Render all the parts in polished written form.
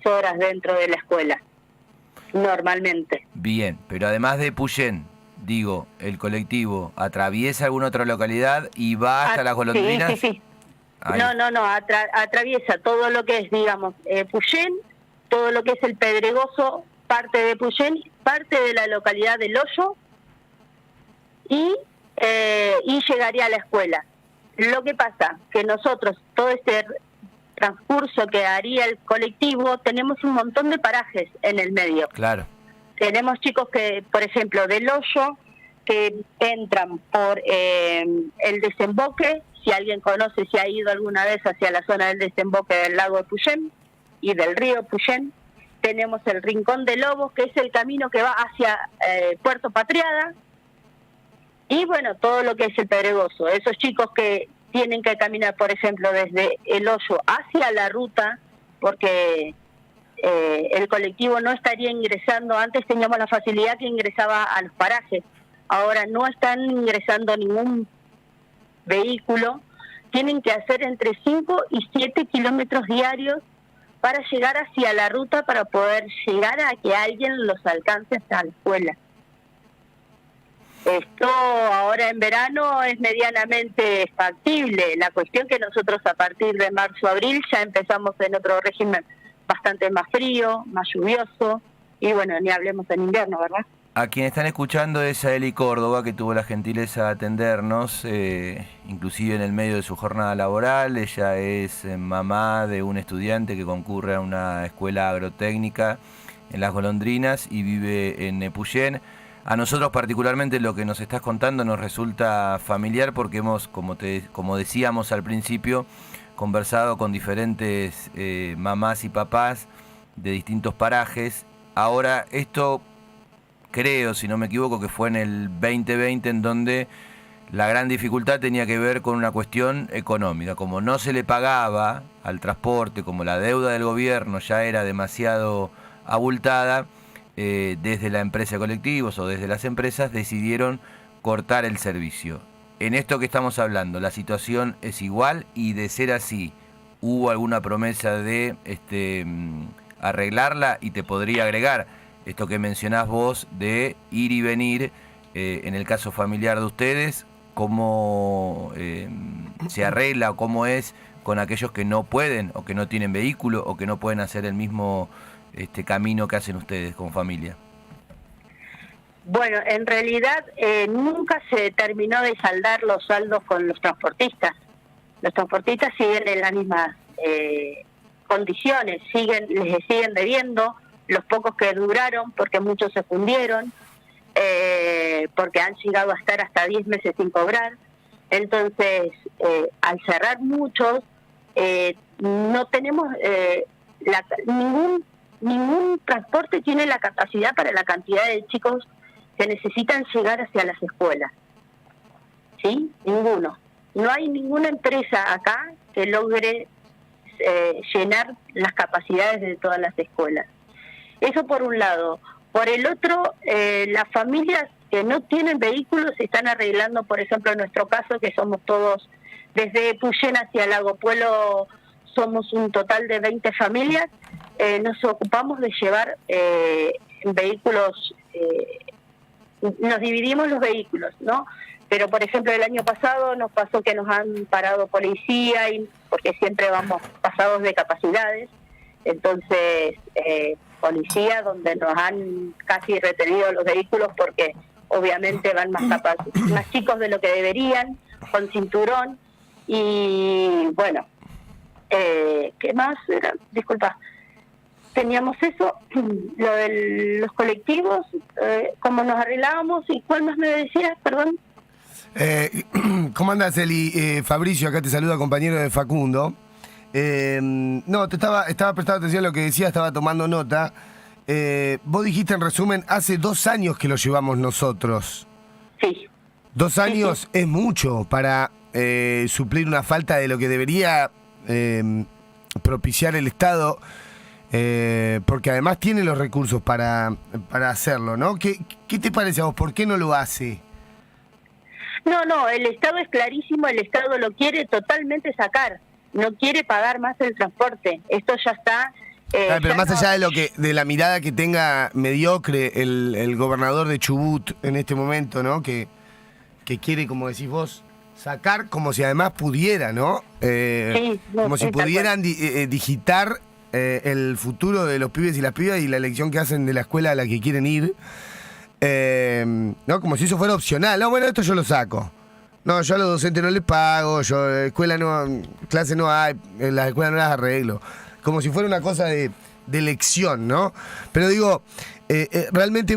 3 horas dentro de la escuela, normalmente. Bien, pero además de Puyén, digo, ¿el colectivo atraviesa alguna otra localidad y va hasta Las Golondrinas? Sí. Ahí. No, atraviesa todo lo que es, digamos, Puyén, todo lo que es el Pedregoso, parte de Puyén, parte de la localidad del Hoyo, y llegaría a la escuela. Lo que pasa que nosotros, todo este transcurso que haría el colectivo, tenemos un montón de parajes en el medio. Claro. Tenemos chicos que, por ejemplo, del Hoyo, que entran por el desemboque, si alguien conoce, si ha ido alguna vez hacia la zona del desemboque del lago de Puyén y del río Puyén. Tenemos el Rincón de Lobos, que es el camino que va hacia Puerto Patriada, y bueno, todo lo que es el Pedregoso. Esos chicos que tienen que caminar, por ejemplo, desde el Hoyo hacia la ruta, porque el colectivo no estaría ingresando. Antes teníamos la facilidad que ingresaba a los parajes, ahora no están ingresando ningún vehículo. Tienen que hacer entre 5 y 7 kilómetros diarios para llegar hacia la ruta, para poder llegar a que alguien los alcance hasta la escuela. Esto ahora en verano es medianamente factible. La cuestión que nosotros a partir de marzo-abril ya empezamos en otro régimen bastante más frío, más lluvioso, y bueno, ni hablemos en invierno, ¿verdad? A quien están escuchando es a Eli Córdoba, que tuvo la gentileza de atendernos, inclusive en el medio de su jornada laboral. Ella es mamá de un estudiante que concurre a una escuela agrotécnica en Las Golondrinas y vive en Puyén. A nosotros particularmente lo que nos estás contando nos resulta familiar porque hemos, como decíamos al principio, conversado con diferentes mamás y papás de distintos parajes. Ahora, esto creo, si no me equivoco, que fue en el 2020 en donde la gran dificultad tenía que ver con una cuestión económica. Como no se le pagaba al transporte, como la deuda del gobierno ya era demasiado abultada, desde la empresa de colectivos o desde las empresas decidieron cortar el servicio. En esto que estamos hablando, ¿la situación es igual? Y de ser así, ¿hubo alguna promesa de arreglarla? Y te podría agregar esto que mencionás vos de ir y venir, en el caso familiar de ustedes, ¿cómo se arregla o cómo es con aquellos que no pueden o que no tienen vehículo o que no pueden hacer el mismo camino que hacen ustedes con familia? Bueno, en realidad nunca se terminó de saldar los saldos con los transportistas. Los transportistas siguen en las mismas condiciones, les siguen debiendo, los pocos que duraron, porque muchos se fundieron, porque han llegado a estar hasta 10 meses sin cobrar. Entonces, al cerrar muchos, no tenemos ningún transporte tiene la capacidad para la cantidad de chicos que necesitan llegar hacia las escuelas. ¿Sí? Ninguno. No hay ninguna empresa acá que logre llenar las capacidades de todas las escuelas. Eso por un lado. Por el otro, las familias que no tienen vehículos se están arreglando, por ejemplo, en nuestro caso, que somos todos, desde Puyén hacia Lago Puelo, somos un total de 20 familias, nos ocupamos de llevar vehículos, nos dividimos los vehículos, ¿no? Pero, por ejemplo, el año pasado nos pasó que nos han parado policía, porque siempre vamos pasados de capacidades, entonces policía, donde nos han casi retenido los vehículos porque obviamente van más chicos de lo que deberían, con cinturón, y bueno, ¿qué más era? Disculpa. Teníamos eso, lo de los colectivos, cómo nos arreglábamos. ¿Y cuál más me decías, perdón? ¿Cómo andás, Eli? Fabricio, acá te saluda, compañero de Facundo. No, estaba prestando atención a lo que decía, estaba tomando nota. Vos dijiste, en resumen, hace 2 años que lo llevamos nosotros. Sí. 2 años sí. Es mucho para suplir una falta de lo que debería propiciar el Estado. Porque además tiene los recursos para hacerlo, ¿no? ¿Qué te parece a vos? ¿Por qué no lo hace? No, el Estado es clarísimo, el Estado lo quiere totalmente sacar, no quiere pagar más el transporte, esto ya está Pero más allá de la mirada que tenga mediocre el gobernador de Chubut en este momento, ¿no? Que quiere, como decís vos, sacar como si además pudiera, ¿no? Sí, como si pudieran digitar el futuro de los pibes y las pibas y la elección que hacen de la escuela a la que quieren ir. ¿No? Como si eso fuera opcional. No, bueno, esto yo lo saco. No, yo a los docentes no les pago, clase no hay, en las escuelas no las arreglo. Como si fuera una cosa de elección, ¿no? Pero digo, realmente,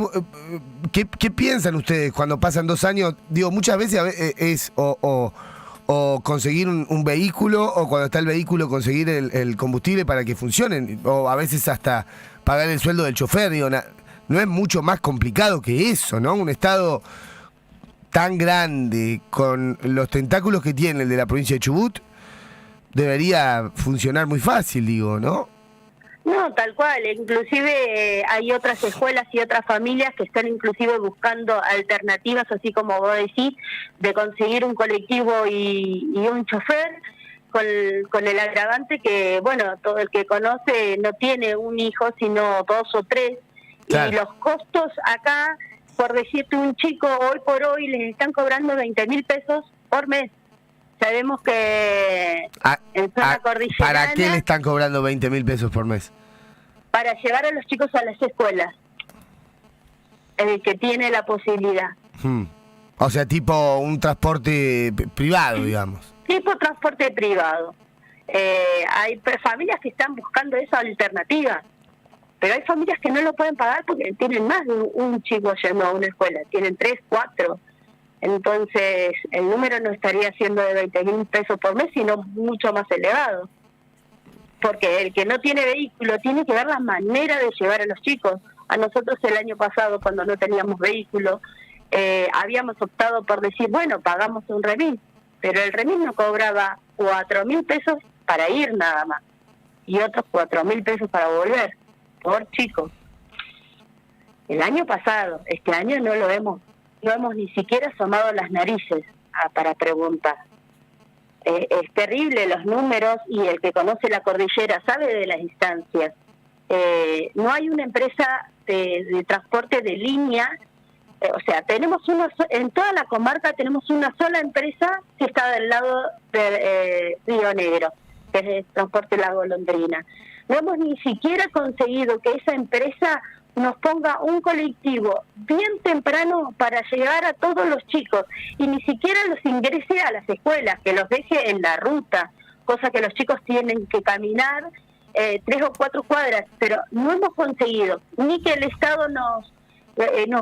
¿qué piensan ustedes cuando pasan 2 años? Digo, muchas veces es o conseguir un vehículo, o cuando está el vehículo conseguir el combustible para que funcionen, o a veces hasta pagar el sueldo del chofer. Digo, no es mucho más complicado que eso, ¿no? Un estado tan grande, con los tentáculos que tiene el de la provincia de Chubut, debería funcionar muy fácil, digo, ¿no? No, tal cual. Inclusive hay otras escuelas y otras familias que están inclusive buscando alternativas, así como vos decís, de conseguir un colectivo y un chofer, con el agravante que, bueno, todo el que conoce no tiene un hijo, sino 2 o 3, claro. Y los costos acá, por decirte un chico, hoy por hoy les están cobrando 20.000 pesos por mes. Sabemos que en zona cordillerana... ¿Para qué le están cobrando 20.000 pesos por mes? Para llevar a los chicos a las escuelas. El que tiene la posibilidad. O sea, tipo un transporte privado, digamos. Tipo transporte privado. Hay familias que están buscando esa alternativa. Pero hay familias que no lo pueden pagar porque tienen más de un chico yendo a una escuela. Tienen 3, 4... Entonces, el número no estaría siendo de 20.000 pesos por mes, sino mucho más elevado. Porque el que no tiene vehículo tiene que ver la manera de llevar a los chicos. A nosotros el año pasado, cuando no teníamos vehículo, habíamos optado por decir, bueno, pagamos un remis. Pero el remis nos cobraba 4.000 pesos para ir nada más. Y otros 4.000 pesos para volver, por chico. El año pasado, este año no hemos ni siquiera asomado las narices para preguntar. Es terrible los números, y el que conoce la cordillera sabe de las instancias. No hay una empresa de transporte de línea, o sea, tenemos en toda la comarca tenemos una sola empresa que está del lado de Río Negro, que es el transporte La Golondrina. No hemos ni siquiera conseguido que esa empresa nos ponga un colectivo bien temprano para llegar a todos los chicos, y ni siquiera los ingrese a las escuelas, que los deje en la ruta, cosa que los chicos tienen que caminar 3 o 4 cuadras, pero no hemos conseguido ni que el Estado nos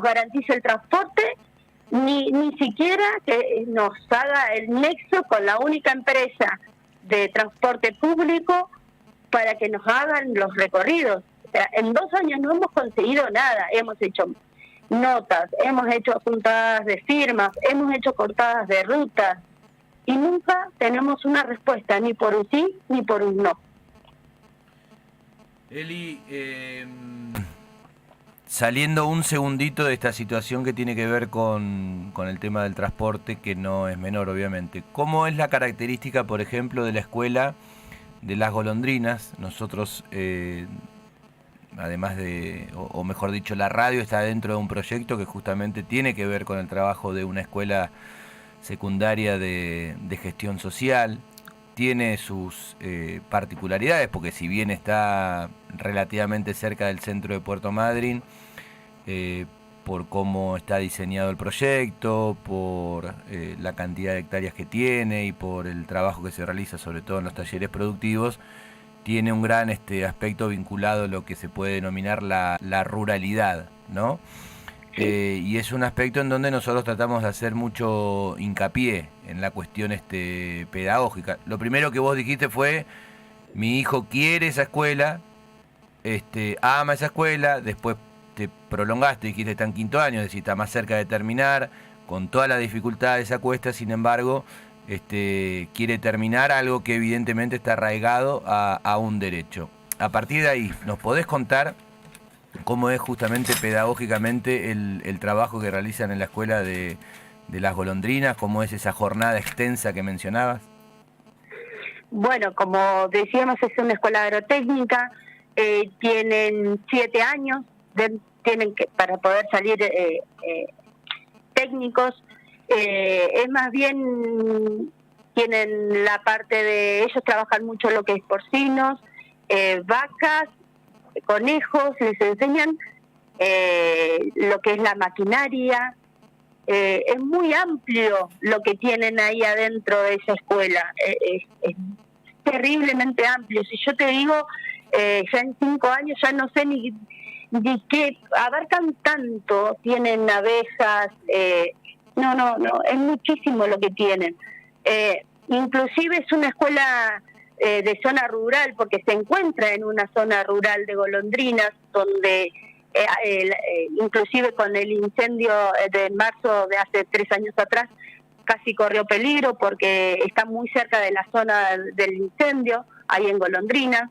garantice el transporte, ni siquiera que nos haga el nexo con la única empresa de transporte público para que nos hagan los recorridos. En 2 años no hemos conseguido nada. Hemos hecho notas, hemos hecho juntadas de firmas, hemos hecho cortadas de rutas, y nunca tenemos una respuesta, ni por un sí ni por un no. Eli, saliendo un segundito de esta situación que tiene que ver con el tema del transporte, que no es menor obviamente, ¿cómo es la característica, por ejemplo, de la escuela de Las Golondrinas? Nosotros... además o mejor dicho, la radio está dentro de un proyecto que justamente tiene que ver con el trabajo de una escuela secundaria de gestión social. Tiene sus particularidades, porque si bien está relativamente cerca del centro de Puerto Madryn, por cómo está diseñado el proyecto, por la cantidad de hectáreas que tiene y por el trabajo que se realiza, sobre todo en los talleres productivos, tiene un gran aspecto vinculado a lo que se puede denominar la ruralidad, ¿no? Y es un aspecto en donde nosotros tratamos de hacer mucho hincapié en la cuestión pedagógica. Lo primero que vos dijiste fue, mi hijo quiere esa escuela, ama esa escuela, después te prolongaste, dijiste está en 5º año, es decir, está más cerca de terminar, con todas las dificultades a cuesta, sin embargo... quiere terminar algo que evidentemente está arraigado a un derecho. A partir de ahí, ¿nos podés contar cómo es justamente pedagógicamente el trabajo que realizan en la escuela de Las Golondrinas? ¿Cómo es esa jornada extensa que mencionabas? Bueno, como decíamos, es una escuela agrotécnica. tienen 7 años, tienen que para poder salir técnicos. Es más bien, tienen la parte de, ellos trabajan mucho lo que es porcinos, vacas, conejos, les enseñan lo que es la maquinaria. Es muy amplio lo que tienen ahí adentro de esa escuela, es terriblemente amplio. Si yo te digo, ya en 5 años ya no sé ni qué, abarcan tanto, tienen abejas, no, es muchísimo lo que tienen. Inclusive es una escuela de zona rural, porque se encuentra en una zona rural de Golondrinas, donde inclusive con el incendio de marzo de hace 3 años atrás, casi corrió peligro porque está muy cerca de la zona del incendio, ahí en Golondrinas.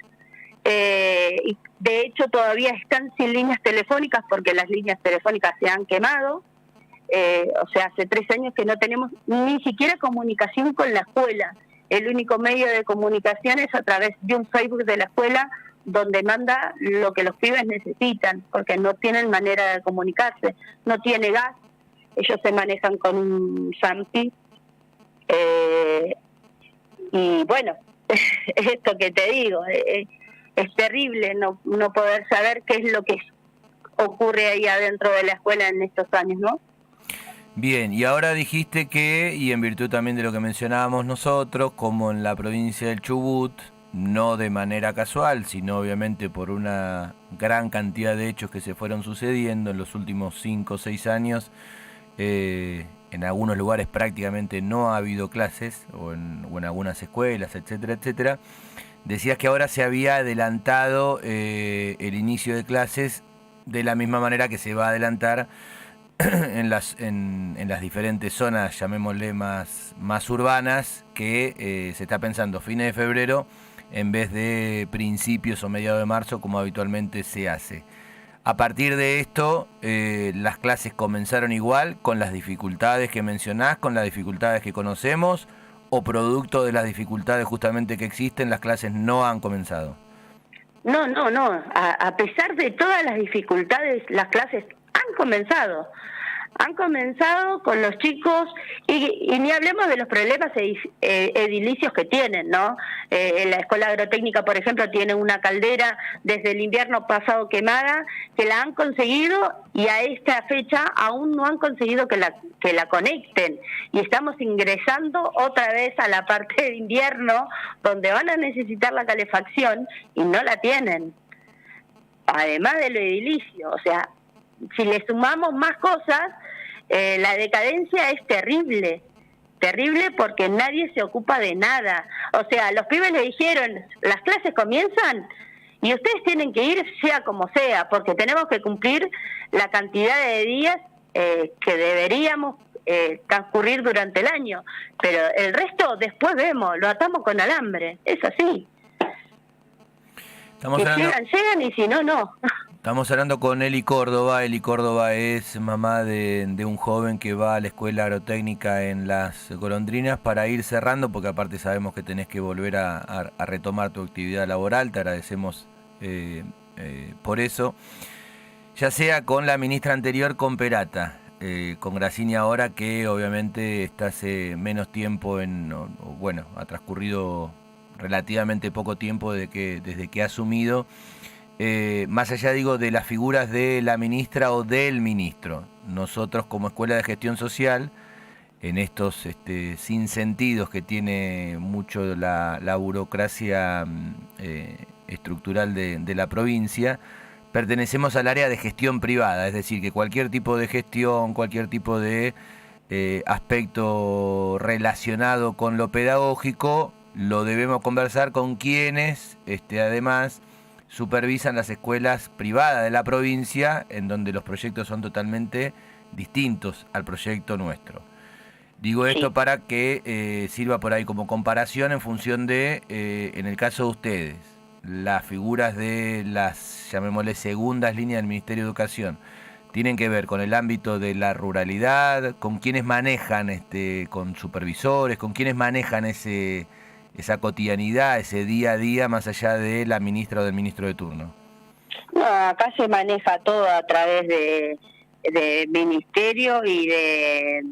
Y de hecho todavía están sin líneas telefónicas porque las líneas telefónicas se han quemado. O sea, hace 3 años que no tenemos ni siquiera comunicación con la escuela. El único medio de comunicación es a través de un Facebook de la escuela, donde manda lo que los pibes necesitan, porque no tienen manera de comunicarse, no tiene gas, ellos se manejan con un Zampi, y bueno, esto que te digo, es terrible no poder saber qué es lo que ocurre ahí adentro de la escuela en estos años, ¿no? Bien, y ahora dijiste que, y en virtud también de lo que mencionábamos nosotros, como en la provincia del Chubut, no de manera casual, sino obviamente por una gran cantidad de hechos que se fueron sucediendo en los últimos 5 o 6 años, en algunos lugares prácticamente no ha habido clases, o en algunas escuelas, etcétera, etcétera. Decías que ahora se había adelantado el inicio de clases de la misma manera que se va a adelantar en las diferentes zonas, llamémosle más urbanas, que se está pensando fines de febrero en vez de principios o mediados de marzo como habitualmente se hace. A partir de esto, las clases comenzaron igual, con las dificultades que mencionás, con las dificultades que conocemos, o producto de las dificultades justamente que existen, las clases no han comenzado. No. A pesar de todas las dificultades, las clases han comenzado. Han comenzado con los chicos, y ni hablemos de los problemas edilicios que tienen, ¿no? La escuela agrotécnica, por ejemplo, tiene una caldera desde el invierno pasado quemada, que la han conseguido, y a esta fecha aún no han conseguido que la conecten. Y estamos ingresando otra vez a la parte de invierno, donde van a necesitar la calefacción, y no la tienen. Además de lo edilicio, o sea, si le sumamos más cosas, la decadencia es terrible porque nadie se ocupa de nada. O sea, los pibes le dijeron, las clases comienzan y ustedes tienen que ir sea como sea, porque tenemos que cumplir la cantidad de días que deberíamos transcurrir durante el año, pero el resto después vemos, lo atamos con alambre, es así. Llegan y si no, no. Estamos hablando con Eli Córdoba. Eli Córdoba es mamá de un joven que va a la escuela agrotécnica en Las Golondrinas. Para ir cerrando, porque aparte sabemos que tenés que volver a retomar tu actividad laboral, te agradecemos por eso. Ya sea con la ministra anterior, con Perata, con Gracinia ahora, que obviamente está hace menos tiempo, ha transcurrido relativamente poco tiempo desde que ha asumido. Más allá, digo, de las figuras de la ministra o del ministro, nosotros como Escuela de Gestión Social, en estos sinsentidos que tiene mucho la burocracia estructural de la provincia, pertenecemos al área de gestión privada, es decir, que cualquier tipo de gestión, cualquier tipo de aspecto relacionado con lo pedagógico, lo debemos conversar con quienes, además, supervisan las escuelas privadas de la provincia, en donde los proyectos son totalmente distintos al proyecto nuestro. Digo esto para que sirva por ahí como comparación en función de, en el caso de ustedes, las figuras de las, llamémosle, segundas líneas del Ministerio de Educación, tienen que ver con el ámbito de la ruralidad, con quienes manejan, con supervisores, con quienes manejan esa cotidianidad, ese día a día, más allá de la ministra o del ministro de turno? No, acá se maneja todo a través de ministerio y de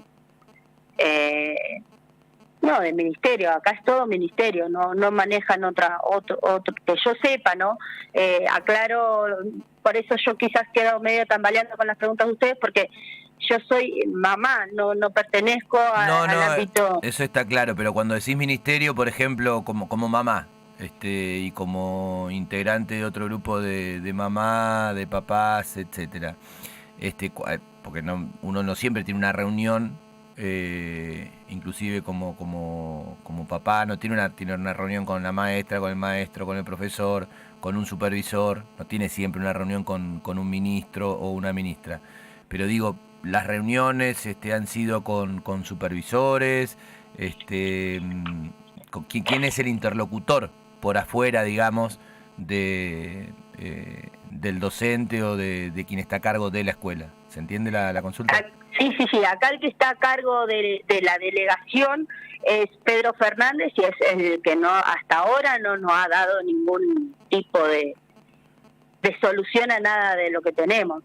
ministerio. Acá es todo ministerio, no manejan otro que yo sepa, ¿no? Aclaro, por eso yo quizás quedo medio tambaleando con las preguntas de ustedes, porque yo soy mamá, no pertenezco al ámbito. Eso está claro, pero cuando decís ministerio, por ejemplo, como mamá, y como integrante de otro grupo de mamá, de papás, etcétera, porque uno no siempre tiene una reunión, inclusive como papá no tiene una reunión con la maestra, con el maestro, con el profesor, con un supervisor, no tiene siempre una reunión con un ministro o una ministra, pero digo, las reuniones han sido con supervisores, ¿quién es el interlocutor por afuera, digamos, del docente o de quien está a cargo de la escuela? ¿Se entiende la consulta? Sí, acá el que está a cargo de la delegación es Pedro Fernández, y es el que hasta ahora no nos ha dado ningún tipo de solución a nada de lo que tenemos.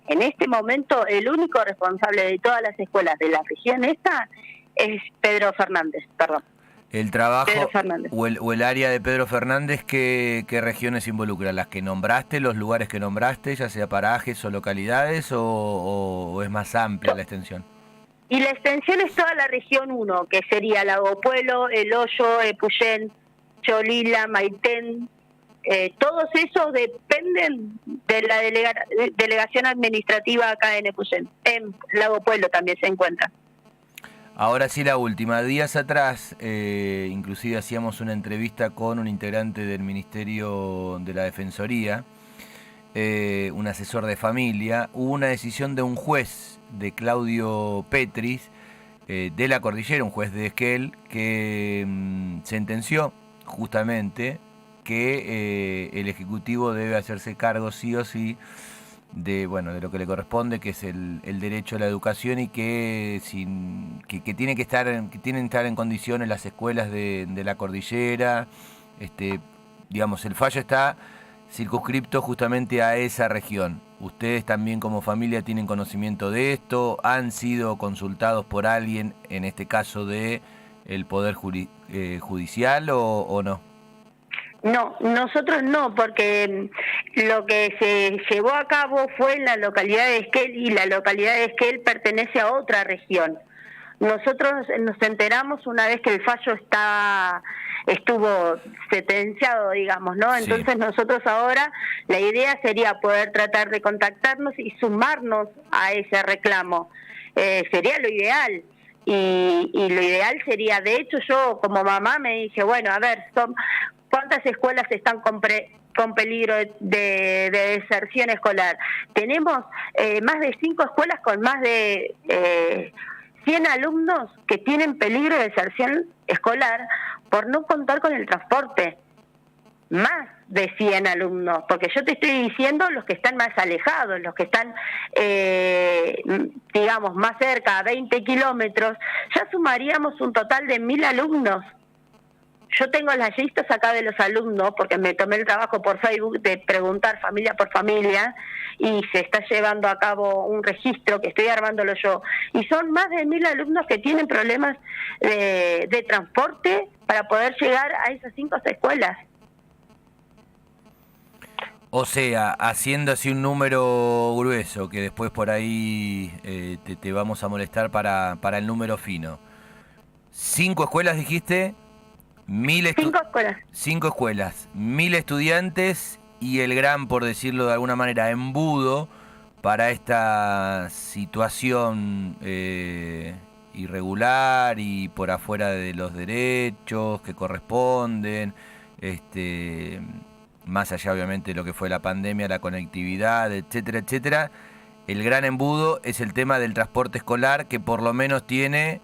En este momento, el único responsable de todas las escuelas de la región esta es Pedro Fernández, perdón. El trabajo o el área de Pedro Fernández, ¿qué regiones involucra? ¿Las que nombraste, los lugares que nombraste, ya sea parajes o localidades, o es más amplia la extensión? Y la extensión es toda la región 1, que sería Lago Puelo, El Hoyo, Epuyén, Cholila, Maitén. Todos esos dependen de la delegación administrativa acá en Epuyén. En Lago Puelo también se encuentra. Ahora sí, la última. Días atrás, inclusive hacíamos una entrevista con un integrante del Ministerio de la Defensoría, un asesor de familia. Hubo una decisión de un juez, de Claudio Petris, de la Cordillera, un juez de Esquel, que sentenció justamente que el Ejecutivo debe hacerse cargo sí o sí de lo que le corresponde, que es el derecho a la educación, y que tienen que estar en condiciones las escuelas de la Cordillera. Digamos, el fallo está circunscripto justamente a esa región. ¿Ustedes también como familia tienen conocimiento de esto? ¿Han sido consultados por alguien, en este caso de el Poder Judicial, o no? No, nosotros no, porque lo que se llevó a cabo fue en la localidad de Esquel, y la localidad de Esquel pertenece a otra región. Nosotros nos enteramos una vez que el fallo estuvo sentenciado, digamos, ¿no? Entonces sí. Nosotros ahora, la idea sería poder tratar de contactarnos y sumarnos a ese reclamo. Sería lo ideal. Y lo ideal sería, de hecho yo como mamá me dije, bueno, a ver, ¿cuántas escuelas están con peligro de deserción escolar? Tenemos más de 5 escuelas con más de 100 alumnos que tienen peligro de deserción escolar por no contar con el transporte. Más de 100 alumnos, porque yo te estoy diciendo los que están más alejados, los que están, digamos, más cerca, a 20 kilómetros, ya sumaríamos un total de 1.000 alumnos. Yo tengo las listas acá de los alumnos, porque me tomé el trabajo por Facebook de preguntar familia por familia, y se está llevando a cabo un registro que estoy armándolo yo. Y son más de 1.000 alumnos que tienen problemas de transporte para poder llegar a esas 5 escuelas. O sea, haciendo así un número grueso, que después por ahí te vamos a molestar para el número fino. 5 escuelas, dijiste. 5 escuelas. 5 escuelas, 1.000 estudiantes, y el gran, por decirlo de alguna manera, embudo para esta situación irregular y por afuera de los derechos que corresponden, más allá obviamente de lo que fue la pandemia, la conectividad, etcétera, etcétera. El gran embudo es el tema del transporte escolar, que por lo menos tiene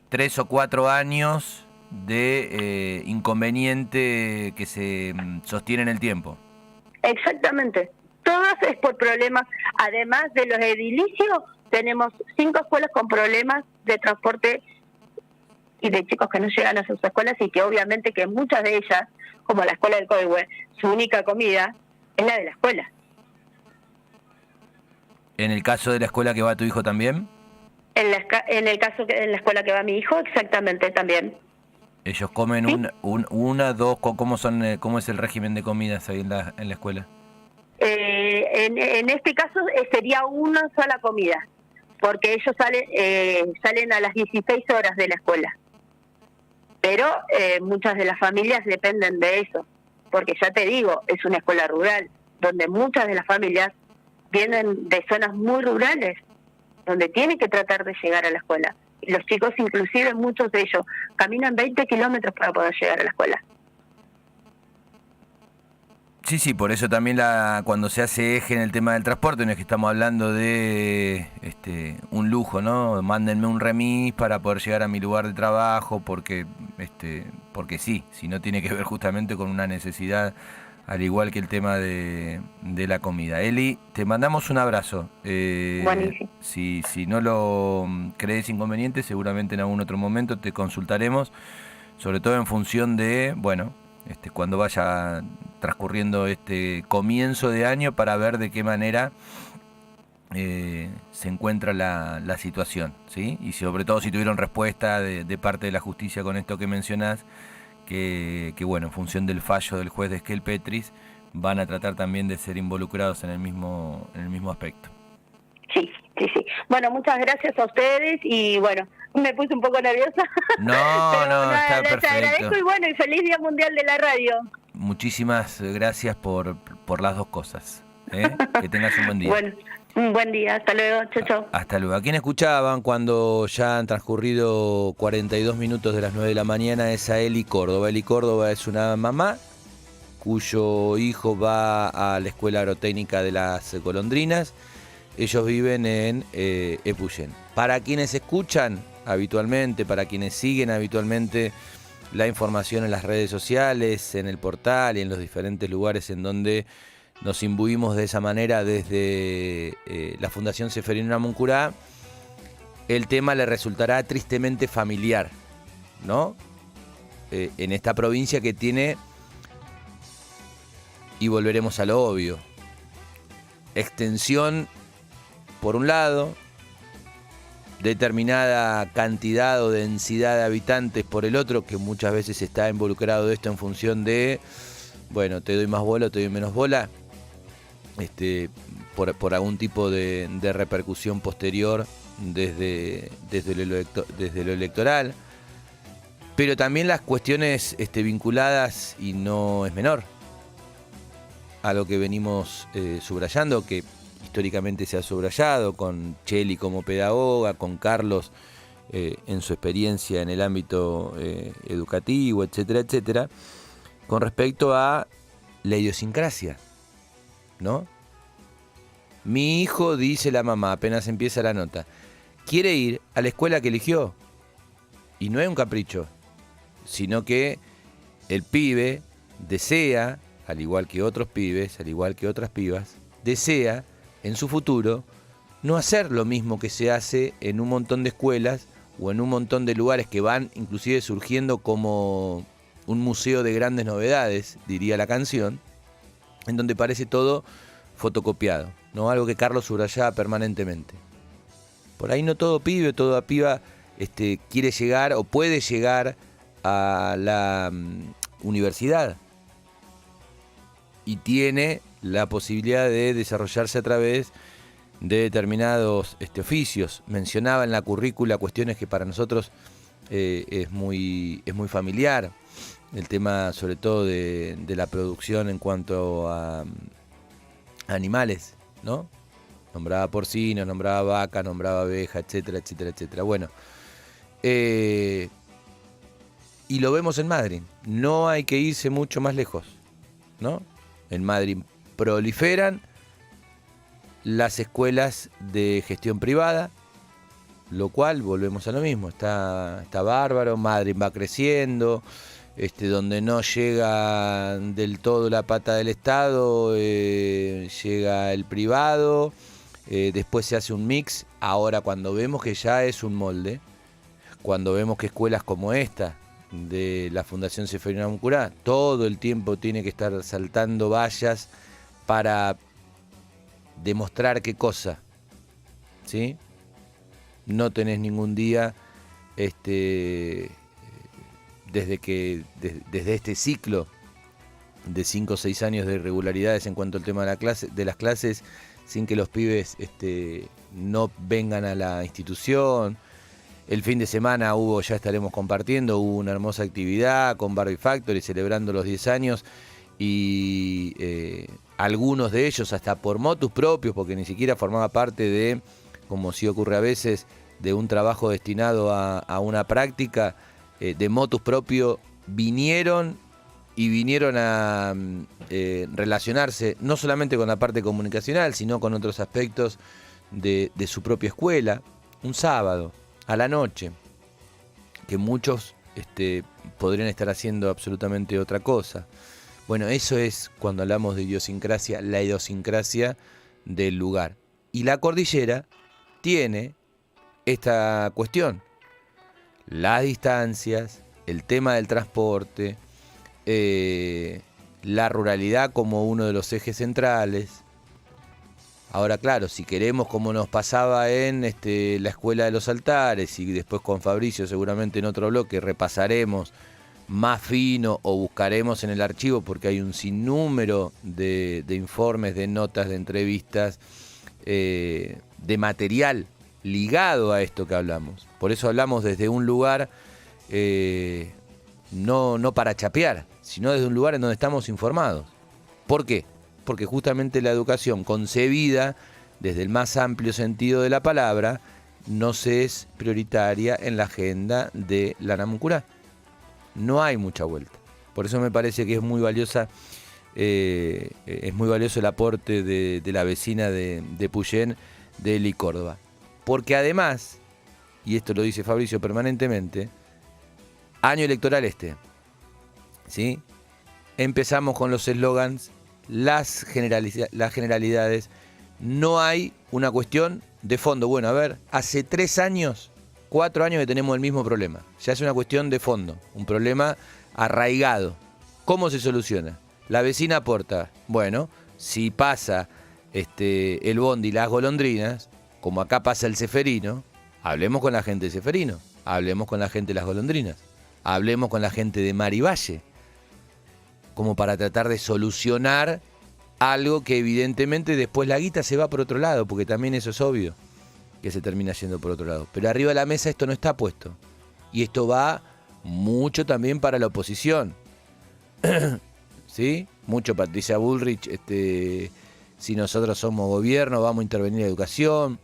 3 o 4 años de inconveniente que se sostiene en el tiempo. Exactamente. Todas es por problemas. Además de los edilicios, tenemos 5 escuelas con problemas de transporte y de chicos que no llegan a sus escuelas y que obviamente que muchas de ellas, como la escuela del Coihue, su única comida es la de la escuela. ¿En el caso de la escuela que va tu hijo también? En el caso en la escuela que va mi hijo, exactamente también. ¿Ellos comen ¿Sí? una, dos, cómo cómo es el régimen de comidas ahí en la escuela? En este caso sería una sola comida, porque ellos salen a las 16 horas de la escuela. Pero muchas de las familias dependen de eso, porque ya te digo, es una escuela rural, donde muchas de las familias vienen de zonas muy rurales, donde tienen que tratar de llegar a la escuela. Y los chicos, inclusive muchos de ellos, caminan 20 kilómetros para poder llegar a la escuela. Sí, por eso también cuando se hace eje en el tema del transporte, no es que estamos hablando de un lujo, ¿no? Mándenme un remis para poder llegar a mi lugar de trabajo, porque sí, si no tiene que ver justamente con una necesidad, al igual que el tema de la comida. Eli, te mandamos un abrazo. Buenísimo. Si no lo crees inconveniente, seguramente en algún otro momento te consultaremos, sobre todo en función de, cuando vaya transcurriendo este comienzo de año, para ver de qué manera se encuentra la situación, ¿sí? Y sobre todo si tuvieron respuesta de parte de la justicia con esto que mencionás, que en función del fallo del juez de Esquel Petris, van a tratar también de ser involucrados en el mismo aspecto. Sí. Bueno, muchas gracias a ustedes y me puse un poco nerviosa. No, está les perfecto. agradezco y feliz Día Mundial de la Radio. Muchísimas gracias por las dos cosas. Que tengas un buen día. Bueno, un buen día. Hasta luego. Chau. Hasta luego. ¿A quién escuchaban cuando ya han transcurrido 42 minutos de las 9 de la mañana? Es a Eli Córdoba. Eli Córdoba es una mamá cuyo hijo va a la Escuela Agrotécnica de las Golondrinas. Ellos viven en Epuyén. Para quienes escuchan habitualmente, para quienes siguen habitualmente la información en las redes sociales, en el portal y en los diferentes lugares en donde nos imbuimos de esa manera desde la Fundación Seferino Namuncurá, el tema le resultará tristemente familiar, ¿no? En esta provincia que tiene, y volveremos a lo obvio, extensión por un lado, determinada cantidad o densidad de habitantes por el otro, que muchas veces está involucrado esto en función de, te doy más bola o te doy menos bola, por algún tipo de repercusión posterior desde lo electoral, pero también las cuestiones vinculadas, y no es menor, a lo que venimos subrayando, que históricamente se ha subrayado, con Cheli como pedagoga, con Carlos en su experiencia en el ámbito educativo, etcétera, con respecto a la idiosincrasia, ¿no? Mi hijo, dice la mamá, apenas empieza la nota, quiere ir a la escuela que eligió. Y no es un capricho, sino que el pibe desea, al igual que otros pibes, al igual que otras pibas, desea en su futuro no hacer lo mismo que se hace en un montón de escuelas o en un montón de lugares que van inclusive surgiendo como un museo de grandes novedades, diría la canción, en donde parece todo fotocopiado, ¿no? Algo que Carlos subrayaba permanentemente. Por ahí no todo pibe o toda piba quiere llegar o puede llegar a la universidad y tiene la posibilidad de desarrollarse a través de determinados oficios. Mencionaba en la currícula cuestiones que para nosotros es muy familiar, el tema sobre todo de la producción en cuanto a animales, ¿no? Nombraba porcino, nombraba vaca, nombraba abeja, etcétera. Bueno, y lo vemos en Madrid. No hay que irse mucho más lejos, ¿no? En Madrid proliferan las escuelas de gestión privada, lo cual, volvemos a lo mismo, está bárbaro. Madrid va creciendo, donde no llega del todo la pata del Estado, llega el privado, después se hace un mix. Ahora, cuando vemos que ya es un molde, cuando vemos que escuelas como esta, de la Fundación Seferino Namuncurá, todo el tiempo tiene que estar saltando vallas para demostrar qué cosa, ¿sí? No tenés ningún día, desde este ciclo de 5 o 6 años de irregularidades en cuanto al tema de las clases, sin que los pibes no vengan a la institución. El fin de semana ya estaremos compartiendo, hubo una hermosa actividad con Barbie Factory celebrando los 10 años y algunos de ellos hasta por motus propios, porque ni siquiera formaba parte de, como sí ocurre a veces, de un trabajo destinado a una práctica, de motus propio vinieron a relacionarse no solamente con la parte comunicacional, sino con otros aspectos de su propia escuela, un sábado a la noche, que muchos podrían estar haciendo absolutamente otra cosa. Bueno, eso es cuando hablamos de idiosincrasia, la idiosincrasia del lugar. Y la cordillera tiene esta cuestión: las distancias, el tema del transporte, la ruralidad como uno de los ejes centrales. Ahora, claro, si queremos, como nos pasaba en la Escuela de los Altares, y después con Fabricio seguramente en otro bloque repasaremos más fino o buscaremos en el archivo, porque hay un sinnúmero de informes, de notas, de entrevistas, de material ligado a esto que hablamos. Por eso hablamos desde un lugar, no para chapear, sino desde un lugar en donde estamos informados. ¿Por qué? Porque justamente la educación concebida desde el más amplio sentido de la palabra nos es prioritaria en la agenda de la Namuncurá. No hay mucha vuelta. Por eso me parece que es muy valioso el aporte de la vecina de Puyén, de Eli Córdoba. Porque además, y esto lo dice Fabricio permanentemente, año electoral ¿sí? Empezamos con los eslogans, las generalidades, no hay una cuestión de fondo. Bueno, a ver, hace 4 años que tenemos el mismo problema. Ya es una cuestión de fondo, un problema arraigado. ¿Cómo se soluciona? La vecina aporta. Bueno, si pasa el bondi y las golondrinas, como acá pasa el Seferino, hablemos con la gente de Seferino, hablemos con la gente de las golondrinas, hablemos con la gente de Mar y Valle, como para tratar de solucionar algo que evidentemente después la guita se va por otro lado, porque también eso es obvio, que se termina yendo por otro lado. Pero arriba de la mesa esto no está puesto. Y esto va mucho también para la oposición. ¿Sí? Mucho Patricia Bullrich, si nosotros somos gobierno, vamos a intervenir en educación.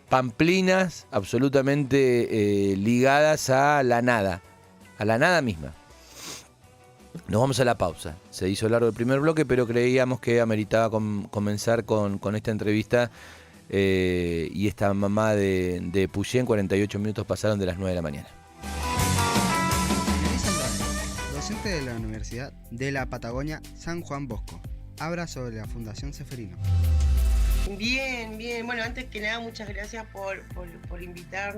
Pamplinas absolutamente ligadas a la nada misma. Nos vamos a la pausa. Se hizo largo el primer bloque, pero creíamos que ameritaba comenzar con esta entrevista y esta mamá de Puyén. 48 minutos pasaron de las 9 de la mañana. Elisa Andrade, docente de la Universidad de la Patagonia San Juan Bosco, habla sobre la Fundación Seferino. Bien. Bueno, antes que nada, muchas gracias por invitarnos.